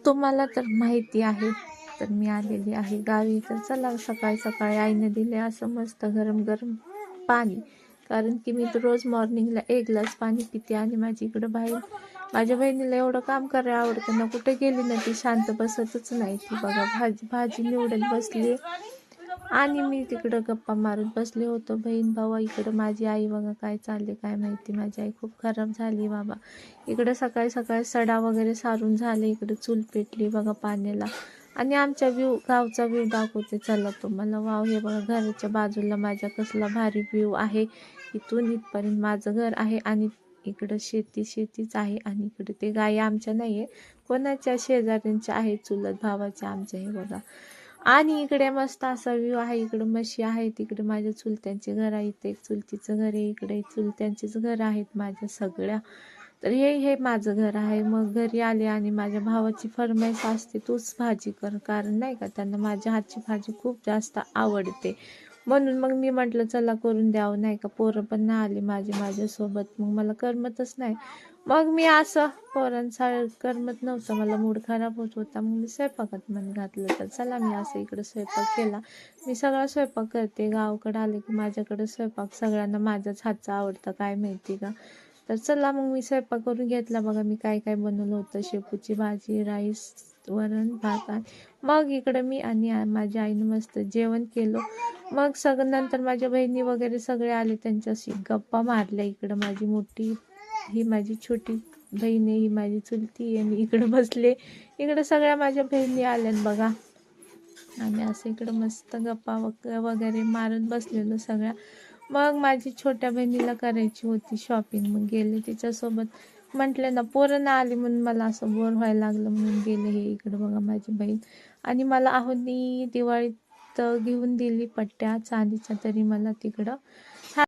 तुम्हाला तर माहिती आहे, तर मी आलेली आहे गावी. तर चला सकाळी सकाळी आईने दिले असं मस्त गरम गरम पाणी, कारण की मी तर रोज मॉर्निंगला 1 ग्लास पाणी पिते. आणि माझी इकडं माझ्या बहिणीला एवढं काम करायला आवडतं ना, कुठे गेली ना ती शांत बसतच नाही. ती बघा भाजी भाजी निवडत बसली आणि मी तिकडं गप्पा मारत बसले होतो. बहीण भाऊ इकडं माझी आई बघा काय चालले काय माहिती. माझी आई खूप खराब झाली बाबा. इकडं सकाळी सकाळी सडा वगैरे सारून झाले. इकडं चूल पेटली बघा पाण्याला. आणि आमच्या गावचा व्ह्यू दाखवते चला तुम्हाला. वाव, हे बघा घराच्या बाजूला माझ्या कसला भारी व्ह्यू आहे. इथून इथपर्यंत माझं घर आहे आणि इकडं शेतीच आहे. आणि इकडे ते गाई आमच्या नाहीये, कोणाच्या शेजाऱ्यांच्या आहे, चुलत भावाच्या आमच्या. हे बघा. आणि इकडे मस्त असा व्ह्यू आहे. इकडे म्हशी आहे, तिकडे माझ्या चुलत्यांचे घर आहे, इथे एक चुलतीचं घर आहे, इकडे चुलत्यांचेच घर आहेत माझ्या सगळ्या. तर हे माझं घर आहे. मग घरी आले आणि माझ्या भावाची फरमाईश असते तूच भाजी कर, कारण नाही का त्यांना माझ्या हातची भाजी खूप जास्त आवडते. म्हणून मग मी म्हटलं चला करून द्यावं, नाही का. पोरं पण नाही आली माझ्यासोबत, मग मला करमतच नाही. मग मी असं पोरांचा करमत नव्हतं, मला मूड खराब होत होता. मग मी स्वयंपाकात मन घातलं. तर चला मी असं इकडं स्वयंपाक केला. मी सगळा स्वयंपाक करते. गावाकडे आले की माझ्याकडे स्वयंपाक सगळ्यांना माझ्याच हातचा आवडतं, काय माहिती का. तर चला मग मी स्वयंपाक करून घेतला. बघा मी काय काय बनवलं होतं. शेपूची भाजी, राईस, वरण भात. मग इकडं मी आणि माझ्या आईनं मस्त जेवण केलं. मग नंतर माझ्या बहिणी वगैरे सगळे आले, त्यांच्याशी गप्पा मारल्या. इकडं माझी मोठी, ही माझी छोटी बहीण आहे, ही माझी चुलती आहे. मी इकडं बसले. इकडं सगळ्या माझ्या बहिणी आल्यात बघा. आम्ही असं इकडं मस्त गप्पा वगैरे मारत बसलेलो सगळ्या. मग माझी छोट्या बहिणीला करायची होती शॉपिंग, मग गेले तिच्यासोबत. म्हटलं ना पोरं ना आली म्हणून मला असं बोर व्हायला लागलं, म्हणून गेले. हे इकडं बघा माझी बहीण. आणि मला आहोनी दिवाळीत घेऊन दिली पट्ट्या चांदीच्या, तरी मला तिकडं